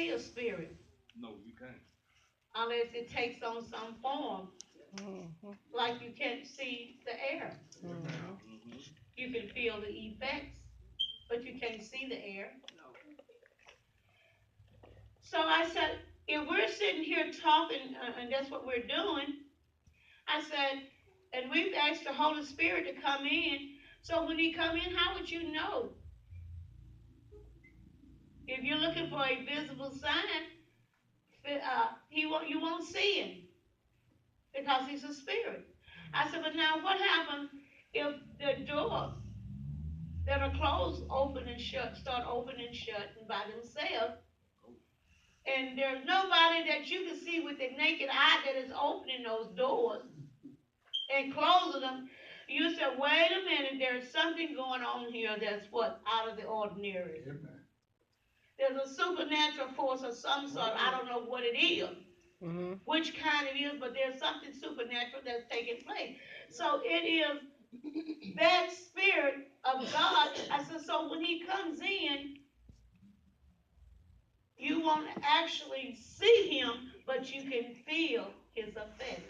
see a spirit. No, you can't. Unless it takes on some form. Mm-hmm. Like you can't see the air. Mm-hmm. Mm-hmm. You can feel the effects, but you can't see the air. So I said, if we're sitting here talking, and that's what we're doing, I said, and we've asked the Holy Spirit to come in. So when He come in, how would you know? If you're looking for a visible sign, you won't see Him because He's a spirit. I said, but now what happens if the doors that are closed open and shut start opening and shutting by themselves, and there's nobody that you can see with the naked eye that is opening those doors and closing them? You said, wait a minute, there's something going on here that's what? Out of the ordinary. There's a supernatural force of some sort. I don't know what it is, Mm-hmm. which kind it is, but there's something supernatural that's taking place. So it is that spirit of God. I said, so when He comes in, you won't actually see Him, but you can feel His effect.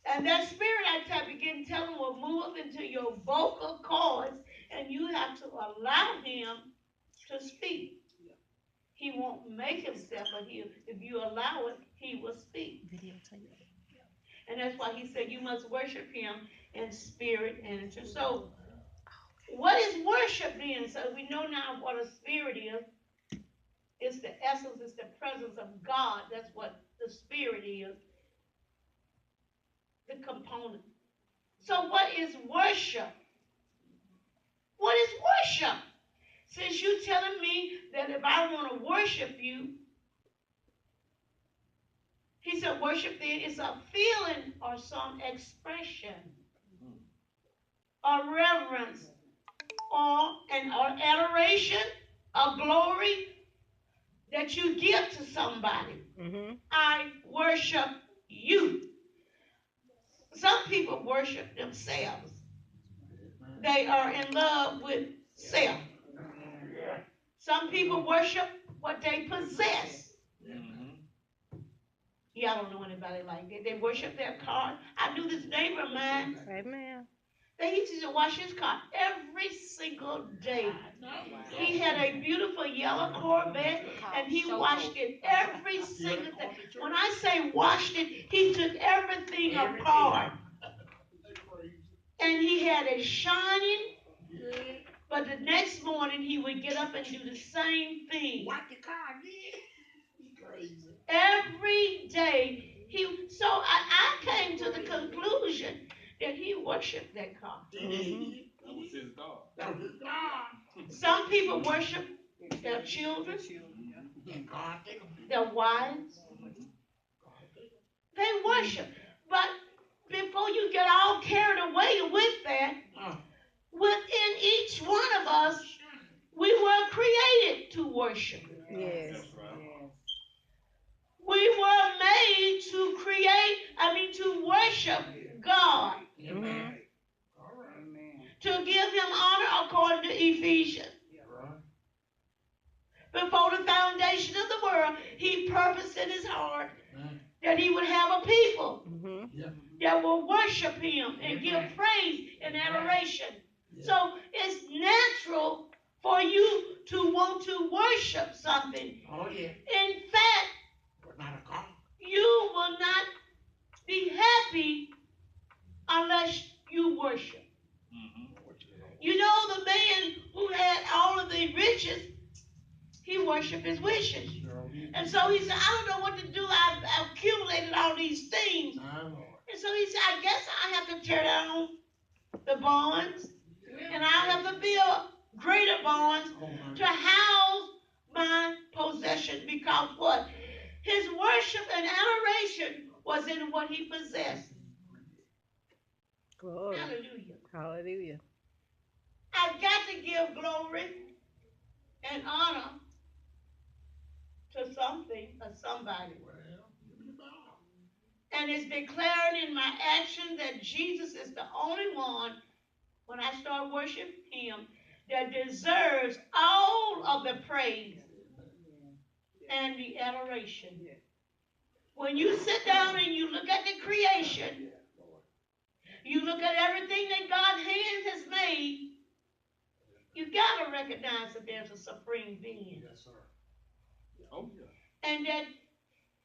And that spirit, I begin telling, will move up into your vocal cords, and you have to allow Him to speak. He won't make Himself, but if you allow it, He will speak. And that's why He said you must worship Him in spirit and in truth. So, what is worship then? So we know now what a spirit is. It's the essence, it's the presence of God. That's what the spirit is, the component. So what is worship? What is worship? Since you're telling me that if I want to worship you, He said worship then is a feeling or some expression or reverence or adoration or glory that you give to somebody. Mm-hmm. I worship you. Some people worship themselves. They are in love with self. Some people worship what they possess. Mm-hmm. Yeah, I don't know anybody like that. They worship their car. I knew this neighbor of mine. Amen. They used to wash his car every single day. He had a beautiful yellow Corvette, and he washed it every single day. When I say washed it, he took everything apart. And he had it shining, but the next morning he would get up and do the same thing. Every day. So I came to the conclusion that he worshiped that car. Mm-hmm. That was his God. Some people worship their children, their wives. They worship. But before you get all carried away with that, within each one of us, we were created to worship. Yes. That's right. We were made to worship God. Mm-hmm. To give Him honor according to Ephesians. Before the foundation of the world, He purposed in His heart that He would have a people that will worship Him and give praise and adoration. So it's natural for you to want to worship something. In fact, you will not be happy unless you worship. You know the man who had all of the riches, he worshiped his wishes. And so he said, I don't know what to do. I've accumulated all these things. And so he said, I guess I have to tear down the barns. And I have to build greater barns to house my possession. Because what? His worship and adoration was in what he possessed. Glory. Hallelujah. Hallelujah. I've got to give glory and honor to something or somebody. And it's declaring in my action that Jesus is the only one, when I start worshiping Him, that deserves all of the praise and the adoration. When you sit down and you look at the creation, you look at everything that God's hands has made, you got to recognize that there's a supreme being. Yes, sir. Oh, yeah. And that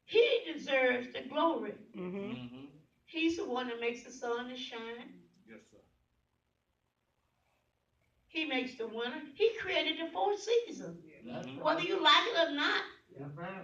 he deserves the glory. Mm-hmm. He's the one that makes the sun to shine. Yes, sir. He makes the winter. He created the 4 seasons. That's right. Whether you like it or not, Yeah, man.